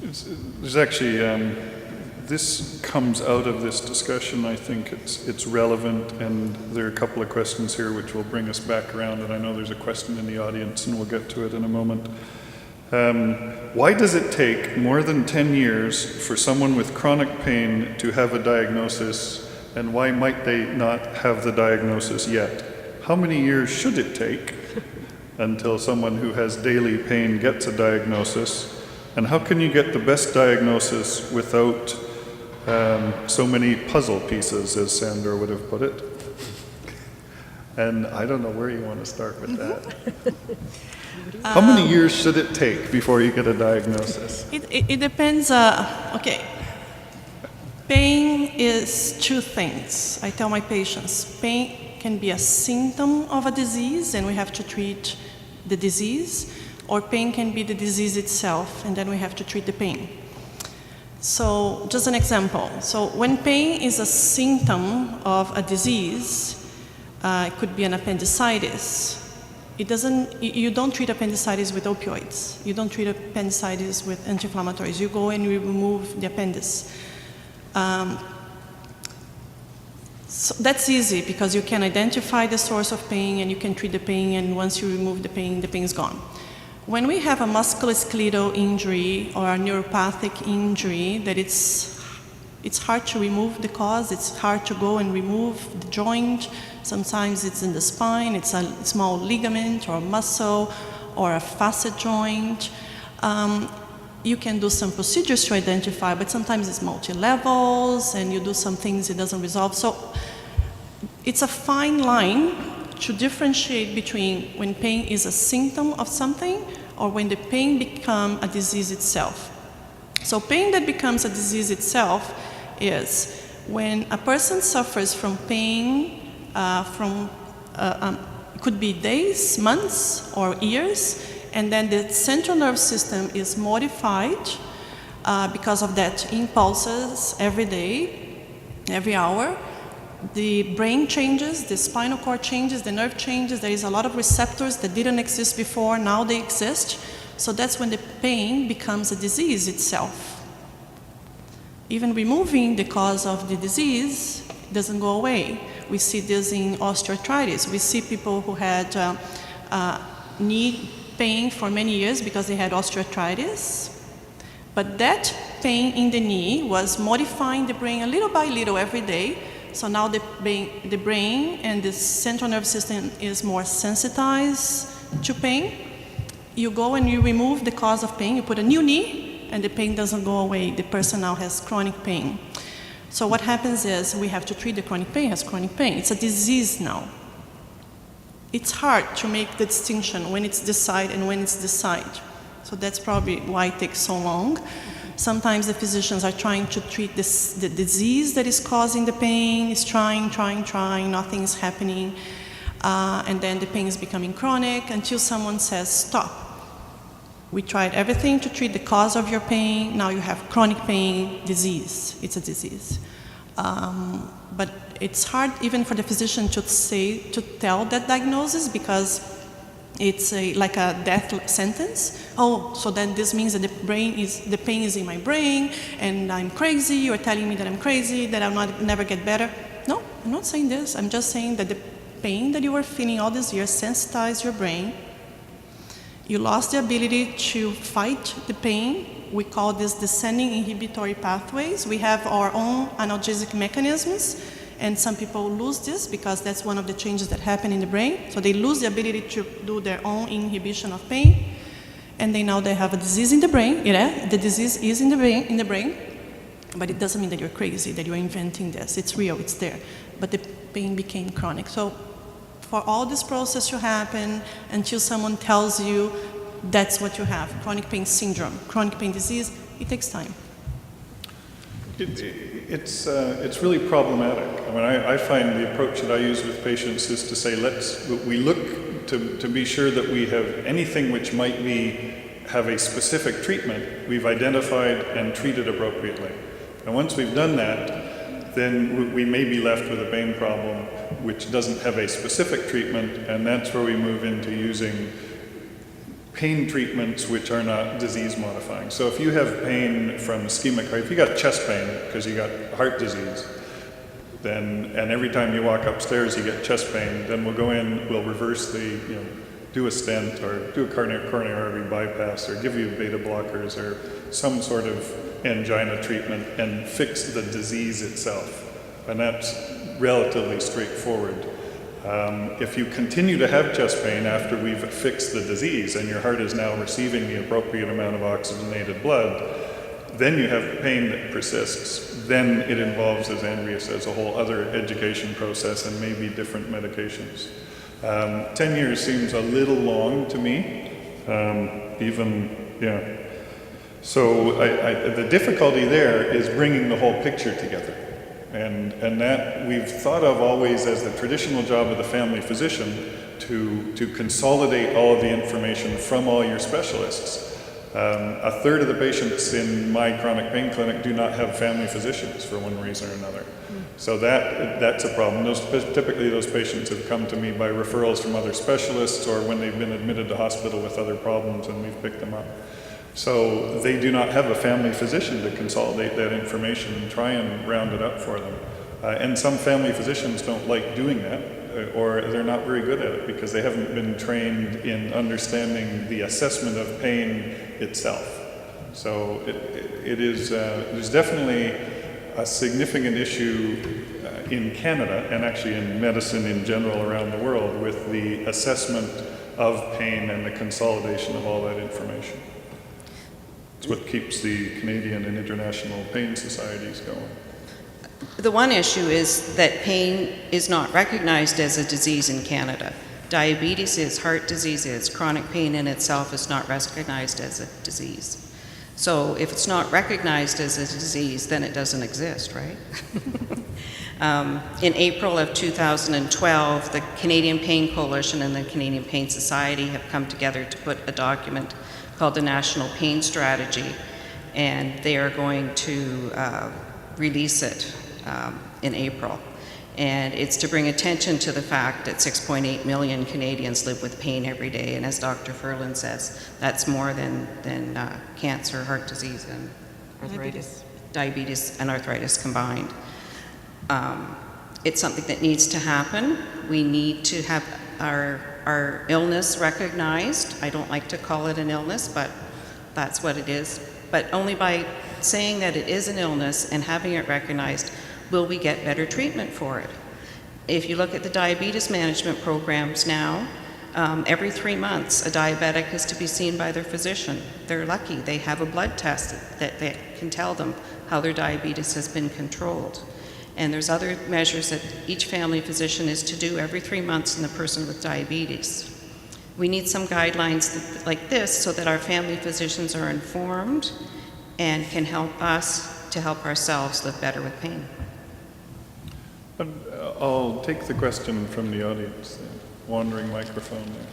There's actually, this comes out of this discussion. I think it's relevant, and there are a couple of questions here which will bring us back around, and I know there's a question in the audience, and we'll get to it in a moment. Why does it take more than 10 years for someone with chronic pain to have a diagnosis, and why might they not have the diagnosis yet? How many years should it take until someone who has daily pain gets a diagnosis? And how can you get the best diagnosis without so many puzzle pieces, as Sandor would have put it? And I don't know where you want to start with that. How many years should it take before you get a diagnosis? It depends. Okay. Pain is two things. I tell my patients, pain can be a symptom of a disease, and we have to treat the disease. Or pain can be the disease itself, and then we have to treat the pain. So, just an example. So, when pain is a symptom of a disease, it could be an appendicitis. You don't treat appendicitis with opioids. You don't treat appendicitis with anti-inflammatories. You go and you remove the appendix. So that's easy because you can identify the source of pain and you can treat the pain, and once you remove the pain is gone. When we have a musculoskeletal injury or a neuropathic injury that it's hard to remove the cause, it's hard to go and remove the joint. Sometimes it's in the spine, it's a small ligament or a muscle or a facet joint. You can do some procedures to identify, but sometimes it's multi-levels and you do some things, it doesn't resolve. So it's a fine line to differentiate between when pain is a symptom of something or when the pain becomes a disease itself. So pain that becomes a disease itself is when a person suffers from pain could be days, months, or years, and then the central nervous system is modified because of that impulses every day, every hour. The brain changes, the spinal cord changes, the nerve changes. There is a lot of receptors that didn't exist before, now they exist. So that's when the pain becomes a disease itself. Even removing the cause of the disease doesn't go away. We see this in osteoarthritis. We see people who had knee pain for many years because they had osteoarthritis. But that pain in the knee was modifying the brain a little by little every day. So now the brain and the central nervous system is more sensitized to pain. You go and you remove the cause of pain, you put a new knee, and the pain doesn't go away. The person now has chronic pain. So what happens is we have to treat the chronic pain as chronic pain. It's a disease now. It's hard to make the distinction when it's this side and when it's this side. So that's probably why it takes so long. Sometimes the physicians are trying to treat the disease that is causing the pain, is trying, nothing's happening. And then the pain is becoming chronic until someone says, stop. We tried everything to treat the cause of your pain, now you have chronic pain, disease. It's a disease. But it's hard even for the physician to tell that diagnosis because it's like a death sentence. Oh, so then this means that the pain is in my brain and I'm crazy, you're telling me that I'm crazy, that I'll never get better. No, I'm not saying this. I'm just saying that the pain that you were feeling all these years sensitized your brain. You lost the ability to fight the pain. We call this descending inhibitory pathways. We have our own analgesic mechanisms, and some people lose this because that's one of the changes that happen in the brain. So they lose the ability to do their own inhibition of pain, and now they have a disease in the brain. Yeah, the disease is in the brain, but it doesn't mean that you're crazy, that you're inventing this. It's real, it's there. But the pain became chronic. So for all this process to happen until someone tells you that's what you have, chronic pain syndrome, chronic pain disease, it takes time. It's really problematic. I mean, I find the approach that I use with patients is to say, we look to be sure that we have anything which might have a specific treatment, we've identified and treated appropriately. And once we've done that, then we may be left with a pain problem which doesn't have a specific treatment, and that's where we move into using pain treatments which are not disease modifying. So if you have pain from ischemic heart, if you got chest pain because you got heart disease, then, and every time you walk upstairs you get chest pain, then we'll go in, we'll reverse the, do a stent or do a coronary artery bypass or give you beta blockers or some sort of angina treatment and fix the disease itself. And that's relatively straightforward. If you continue to have chest pain after we've fixed the disease and your heart is now receiving the appropriate amount of oxygenated blood, then you have pain that persists. Then it involves, as Andrea says, a whole other education process and maybe different medications. 10 years seems a little long to me, So the difficulty there is bringing the whole picture together. And that we've thought of always as the traditional job of the family physician to consolidate all of the information from all your specialists. A third of the patients in my chronic pain clinic do not have family physicians for one reason or another. So that's a problem. Typically those patients have come to me by referrals from other specialists or when they've been admitted to hospital with other problems and we've picked them up. So they do not have a family physician to consolidate that information and try and round it up for them. And some family physicians don't like doing that, or they're not very good at it because they haven't been trained in understanding the assessment of pain itself. So there's definitely a significant issue in Canada and actually in medicine in general around the world with the assessment of pain and the consolidation of all that information. It's what keeps the Canadian and international pain societies going. The one issue is that pain is not recognized as a disease in Canada. Diabetes is, heart disease is, chronic pain in itself is not recognized as a disease. So if it's not recognized as a disease, then it doesn't exist, right? In April of 2012, the Canadian Pain Coalition and the Canadian Pain Society have come together to put a document called the National Pain Strategy, and they are going to release it in April. And it's to bring attention to the fact that 6.8 million Canadians live with pain every day, and as Dr. Ferland says, that's more than cancer, heart disease, and arthritis, diabetes and arthritis combined. It's something that needs to happen. We need to have our illness recognized. I don't like to call it an illness, but that's what it is. But only by saying that it is an illness and having it recognized will we get better treatment for it. If you look at the diabetes management programs now, every 3 months a diabetic is to be seen by their physician. They're lucky. They have a blood test that can tell them how their diabetes has been controlled. And there's other measures that each family physician is to do every 3 months in the person with diabetes. We need some guidelines like this so that our family physicians are informed and can help us to help ourselves live better with pain. I'll take the question from the audience. The wandering microphone there.